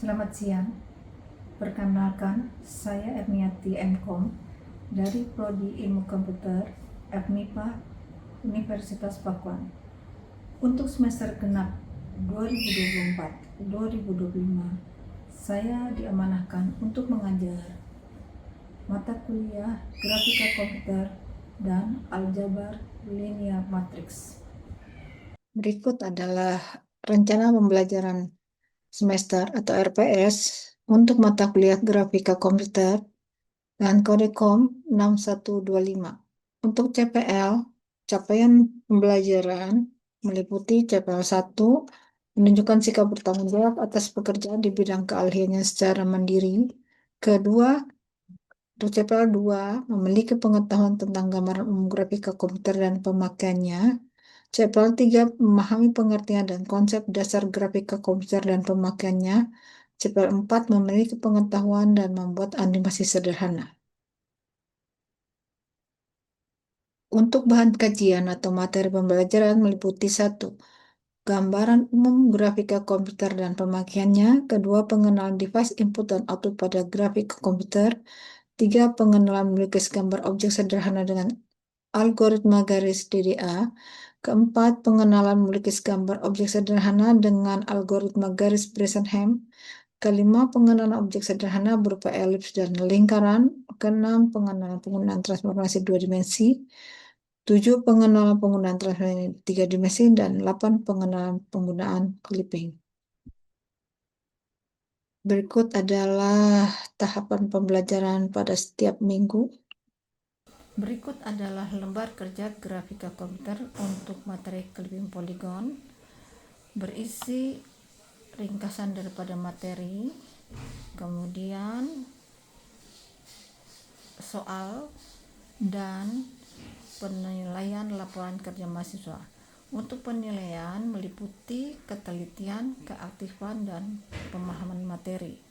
Selamat siang, perkenalkan saya Erniati MKom dari Prodi Ilmu Komputer FMIPA Universitas Pakuan. Untuk semester genap 2024-2025, saya diamanahkan untuk mengajar mata kuliah Grafika Komputer dan Aljabar Linear Matrix. Berikut adalah rencana pembelajaran semester atau RPS untuk mata kuliah Grafika Komputer dan Kodekom 6125. Untuk CPL, capaian pembelajaran meliputi CPL 1, menunjukkan sikap bertanggung jawab atas pekerjaan di bidang keahliannya secara mandiri. Kedua, untuk CPL 2, memiliki pengetahuan tentang gambaran umum grafika komputer dan pemakaiannya. CPL 3, memahami pengertian dan konsep dasar grafika komputer dan pemakaiannya. CPL 4, memiliki pengetahuan dan membuat animasi sederhana. Untuk bahan kajian atau materi pembelajaran meliputi 1. Gambaran umum grafika komputer dan pemakaiannya. Kedua, pengenalan device input dan output pada grafika komputer. 3. Pengenalan melukis gambar objek sederhana dengan algoritma garis DDA. Keempat, pengenalan melukis gambar objek sederhana dengan algoritma garis Bresenham. Kelima, pengenalan objek sederhana berupa elips dan lingkaran. Keenam, pengenalan penggunaan transformasi 2 dimensi. 7. Pengenalan penggunaan transformasi 3 dimensi. Dan 8. Pengenalan penggunaan clipping. Berikut adalah tahapan pembelajaran pada setiap minggu. Berikut adalah lembar kerja grafika komputer untuk materi clipping poligon, berisi ringkasan daripada materi, kemudian soal, dan penilaian laporan kerja mahasiswa. Untuk penilaian meliputi ketelitian, keaktifan, dan pemahaman materi.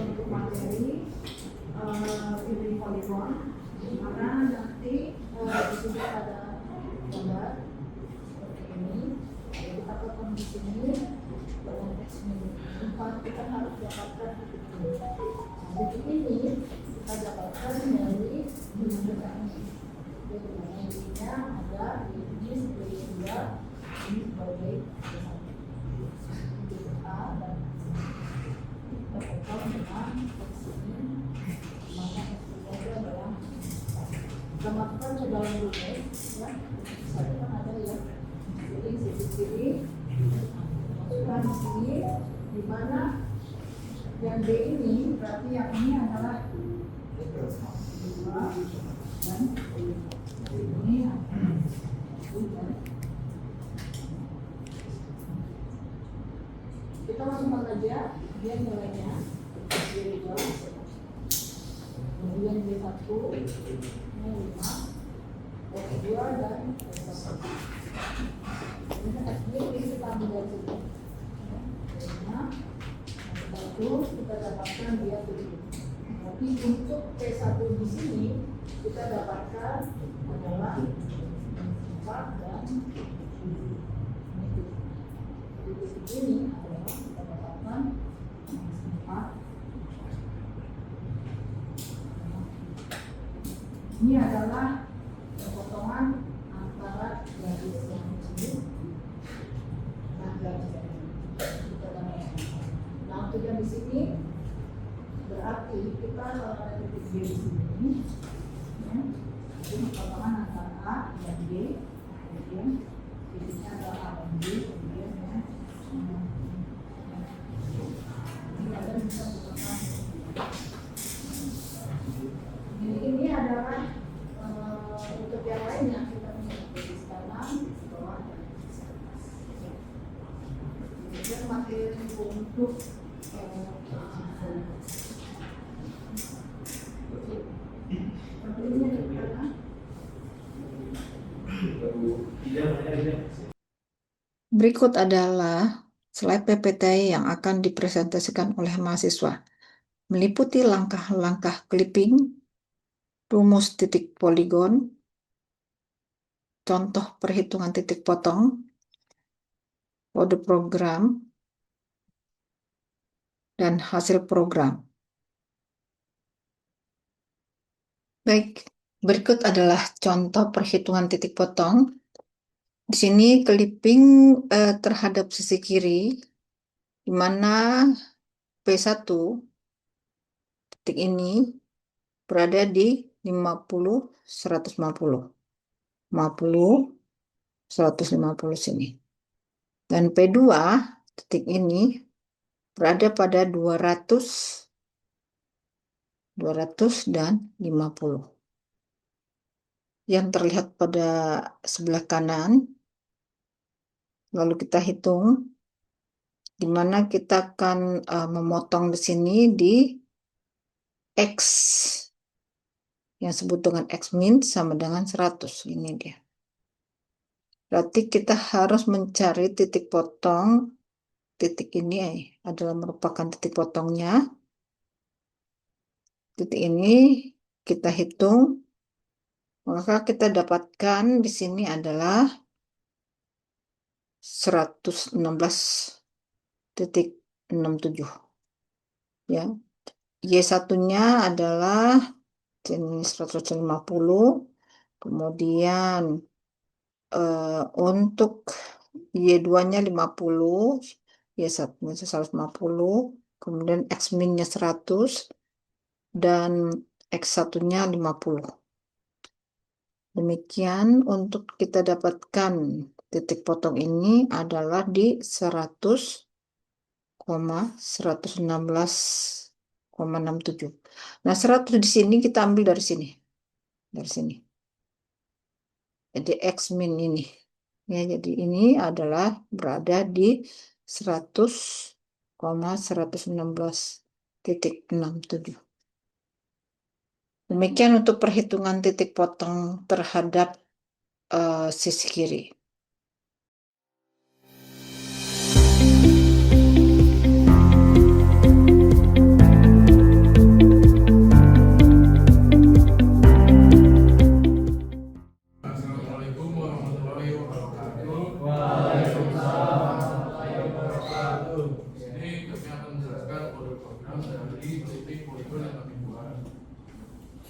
Untuk materi ini poligon, dimana nanti di sini ada gambar seperti ini. Kita potong di sini dengan teks ini. Kita harus dapatkan titik ini. Kita dapatkan dari bentuk ini. Jadi intinya ada ini sebagai dua, ini sebagai A dan kita potong dengan teks ini. Maka itu adalah kita masukkan ke dalam rumus, ya. Misalnya kan ada ya, sisi-sisi masukkan di sini, di mana yang D ini berarti yang ini adalah 2 dan ini kita masukkan aja biar nilainya jadi jelas. Kemudian B1 ini 5, B2 dan B1. Ini kita ambil dari sini. Nah, B1 kita dapatkan dia 7. Tapi untuk P1 di sini kita dapatkan adalah 4 dan 7. Jadi ini adalah kita dapatkan 4. Ini adalah potongan antara garis yang ini dan garis yang ini. Nah, untuk yang di sini berarti kita kalau ada titik B di sini, ya, ini potongan antara A dan B, kemudian titiknya adalah A dan B, kemudian ya, ini ada bisa potongan. Ini adalah untuk yang lainnya kita menjadi sekarang di bawah dan kemudian materi untuk berikut adalah Slide PPT yang akan dipresentasikan oleh mahasiswa meliputi langkah-langkah clipping, rumus titik poligon, contoh perhitungan titik potong, kode program, dan hasil program. Baik, berikut adalah contoh perhitungan titik potong. Di sini clipping terhadap sisi kiri, di mana P1 titik ini berada di 50, 150, 50, 150 sini. Dan P2 titik ini berada pada 200, 200 dan 50. Yang terlihat pada sebelah kanan, lalu kita hitung, di mana kita akan memotong di sini di X, yang sebut dengan X min sama dengan 100. Ini dia. Berarti kita harus mencari titik potong. Titik ini adalah merupakan titik potongnya. Titik ini kita hitung, maka kita dapatkan di sini adalah 116,67. Ya. Y1-nya adalah ini 150. Kemudian untuk Y2-nya 50, Y1-nya 150, kemudian X min-nya 100, dan X1-nya 50. Demikian untuk kita dapatkan titik potong ini adalah di 100,116,67. Nah, 100 di sini kita ambil dari sini. Dari sini. Jadi X min ini. Ya, jadi ini adalah berada di 100,116,67. Demikian untuk perhitungan titik potong terhadap sisi kiri. Assalamualaikum warahmatullahi wabarakatuh. Ini kami akan menjelaskan kode program dari clipping poligon yang kami buat.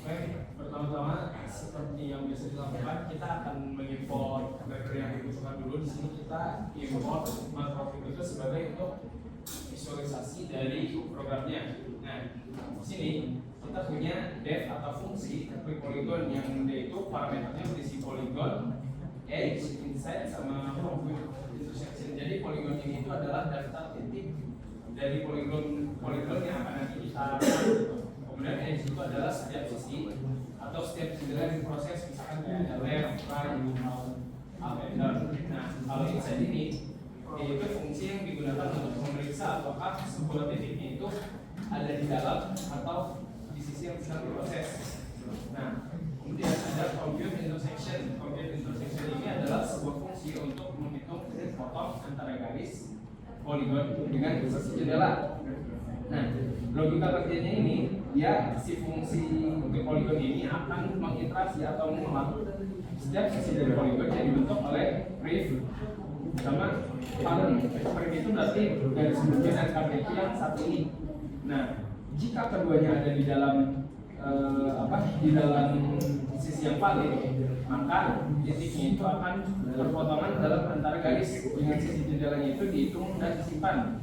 Baik, pertama-tama seperti yang biasa dilakukan, kita akan mengimport library yang dibutuhkan dulu. Di sini kita import makro itu sebagai untuk visualisasi dari programnya. Nah, di sini kita punya def atau fungsi polygon yang dia itu parameternya berisi polygon, edge, inside, sama point intersection. Jadi polygon ini itu adalah daftar titik dari polygon yang akan nanti kita kemudian edge itu adalah setiap sisi atau setiap jendela di proses, misalkan kayak ada left, right, up and down. Nah, kalau inside ini yaitu fungsi yang digunakan untuk memeriksa apakah sebuah titiknya itu ada di dalam atau di sisi yang sedang diproses. Nah, kemudian ada compute intersection. Compute intersection ini adalah sebuah fungsi untuk menghitung titik potong antara garis poligon dengan sisi jendela. Nah, logika kerjanya ini, ya si fungsi poligon ini akan mengiterasi atau mengulang setiap sisi dari poligon yang dibentuk oleh ref sama parent. Ref itu berarti garis sebelumnya dan KBQ yang satu ini. Nah, jika keduanya ada di dalam di dalam sisi yang valid, maka titiknya itu akan berpotongan dalam antara garis dengan sisi jendelanya itu dihitung dan disimpan.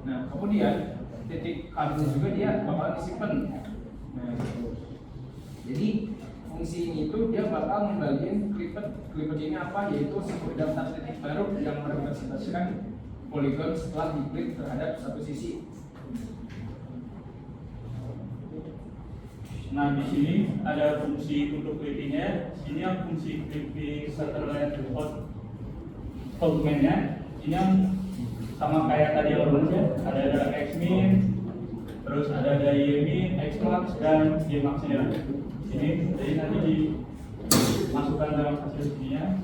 Nah, kemudian titik harusnya juga dia bakal disimpan. Nah, gitu. Jadi fungsi ini itu dia bakal membagiin clipper ini apa, yaitu sebuah daftar titik baru yang merepresentasikan poligon setelah diklik terhadap satu sisi. Nah, di sini ada fungsi untuk clippingnya. Ini yang fungsi clipping satellite outputnya. Ini yang sama kayak tadi rumusnya. Ada X-min, terus ada Y-min, X-max, dan Y-max-nya. Ini jadi nanti dimasukkan dalam hasil sininya.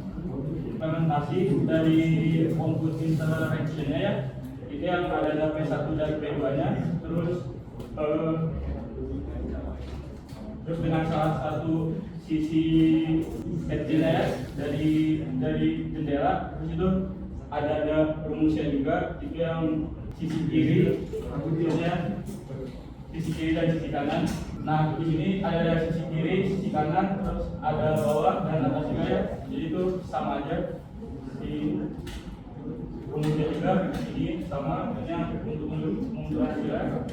Implementasi dari output interaction-nya ya. ini yang ada P1 dan P2 nya, terus dengan salah satu sisi HDS dari jendela, terus itu ada rumusnya juga, itu yang sisi kiri, rumusnya sisi kiri dan sisi kanan. Nah, di sini ada sisi kiri, sisi kanan, terus ada bawah dan atas juga ya. Jadi itu sama aja. Di rumusnya juga ini sama, yang untuk hasilnya.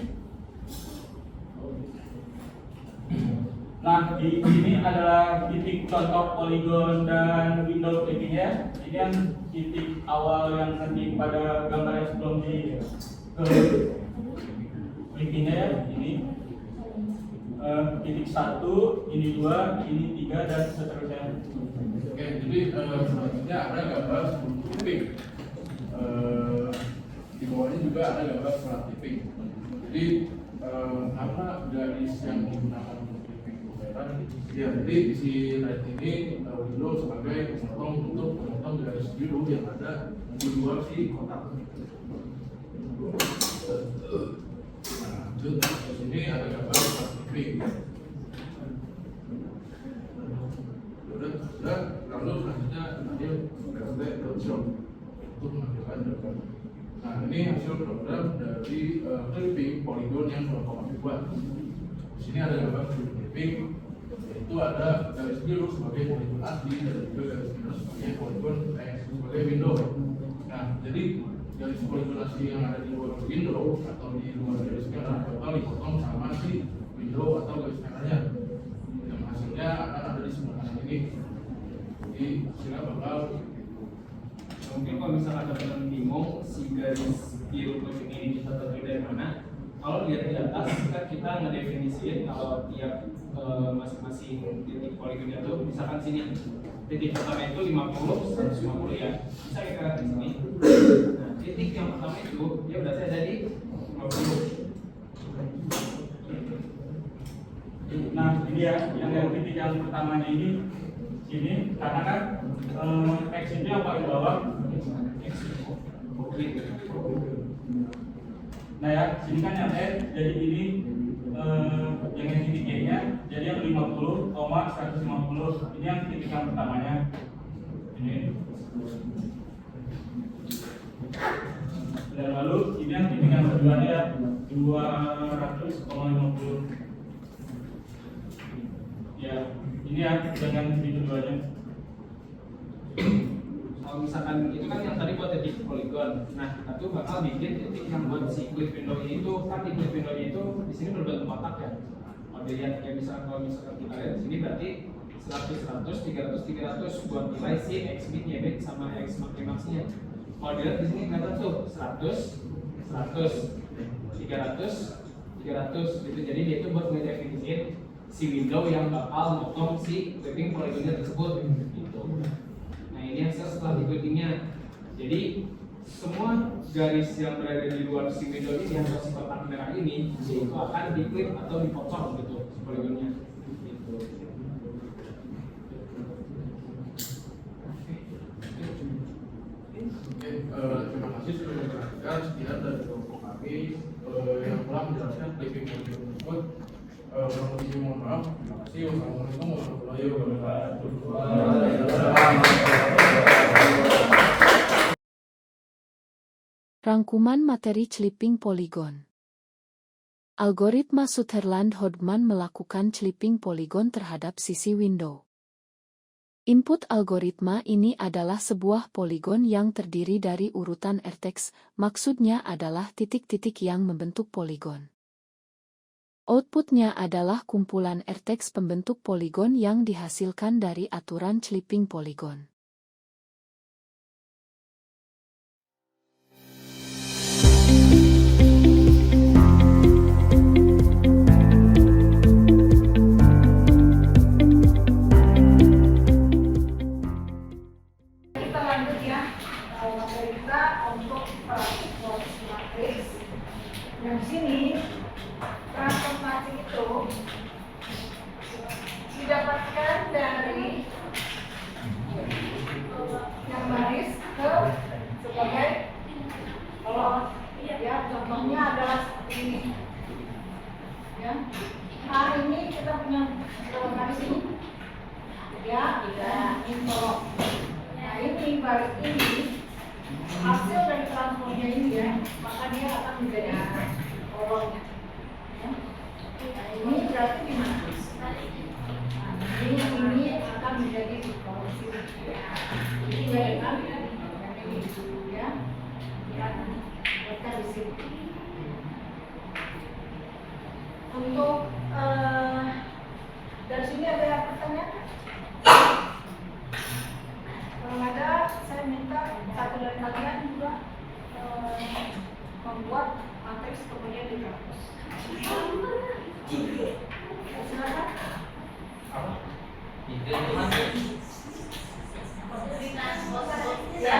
Nah, di sini adalah titik contoh poligon dan window clippingnya. Ini yang titik awal yang nanti pada gambar yang sebelum di clippingnya ya. Ini titik 1, ini 2, ini 3 dan seterusnya. Oke, jadi selanjutnya ada gambar tipping. Di bawahnya juga ada gambar surat tipping. Jadi karena garis yang digunakan untuk tipping ya, jadi di si right ini window sebagai memotong garis biru yang ada di luar si kotak. Nah, di sini ada gambar surat tipping. Sudah, lalu selanjutnya nanti sampai workshop untuk mengajukan program. Nah, ini hasil program dari clipping poligon yang 2,2. Di sini ada gambar clipping, yaitu ada garis biru sebagai poligon asli dan juga garis biru sebagai poligon sebagai window. Nah, jadi garis poligon asli yang ada di luar window atau di luar garis merah bakal dipotong sama si window atau garis merahnya. Yang hasilnya akan ada di sebelah kanan ini. Jadi hasilnya bakal mungkin kalau misalnya ada yang bingung si garis biru kuning ini kita tentu dari mana, kalau lihat di atas kan kita ngedefinisiin kalau tiap masing-masing titik poligonnya itu misalkan sini titik pertama itu 50, 150 ya, bisa kita lihat di sini. Nah, titik yang pertama itu dia berarti ada di 50. Nah, ini ya yang titik yang pertamanya ini karena kan X itu yang paling bawah. Nah ya, sini kan yang N, jadi ini yang titik Y-nya, jadi yang 50, 150, ini yang titik yang pertamanya. Ini. Dan lalu ini yang titik yang kedua ya, 200,50. Ya, ini ya dengan titik keduanya. Kalau misalkan itu kan yang tadi buat titik poligon, nah itu bakal bikin titik yang buat si clip window itu kan di clip window itu di sini berbentuk kotak ya. Kalau dilihat ya kalau misalkan kita lihat di sini berarti 100, 100, 300, 300 buat nilai si x min, y min sama x maksimalnya. Kalau dilihat di sini kelihatan tuh 100, 100, 300, 300 gitu. Jadi dia itu buat ngedefinisiin si window yang bakal motong si clipping poligonnya tersebut gitu. Ini hasil setelah di-clippingnya. Jadi semua garis yang berada di luar si window ini yang si kotak merah ini itu akan di-clip atau dipotong gitu poligonnya. Gitu. Terima kasih sudah mendengarkan. Sekian dari kelompok kami yang telah menjelaskan clipping poligon tersebut. Kurang lebih mohon maaf. Terima kasih. Wassalamualaikum warahmatullahi wabarakatuh. Rangkuman materi clipping poligon. Algoritma Sutherland-Hodgman melakukan clipping poligon terhadap sisi window. Input algoritma ini adalah sebuah poligon yang terdiri dari urutan vertex, maksudnya adalah titik-titik yang membentuk poligon. Outputnya adalah kumpulan vertex pembentuk poligon yang dihasilkan dari aturan clipping poligon. Kita lanjut ya, materi kita untuk transformasi matriks. Yang sini transformasi itu didapatkan dari yang baris ke sebagai balik ini hasil dari transformnya ini ya, maka dia akan menjadi orangnya. Ya. Nah, ini berarti gimana? Nah, ini akan menjadi korupsi. Ini bayangkan ya, ya, buatkan di sini. Untuk dari sini ada yang pertanyaan? Kalau ada, saya minta satu dari kalian juga membuat matriks kemudian dihapus. Silakan. Ya,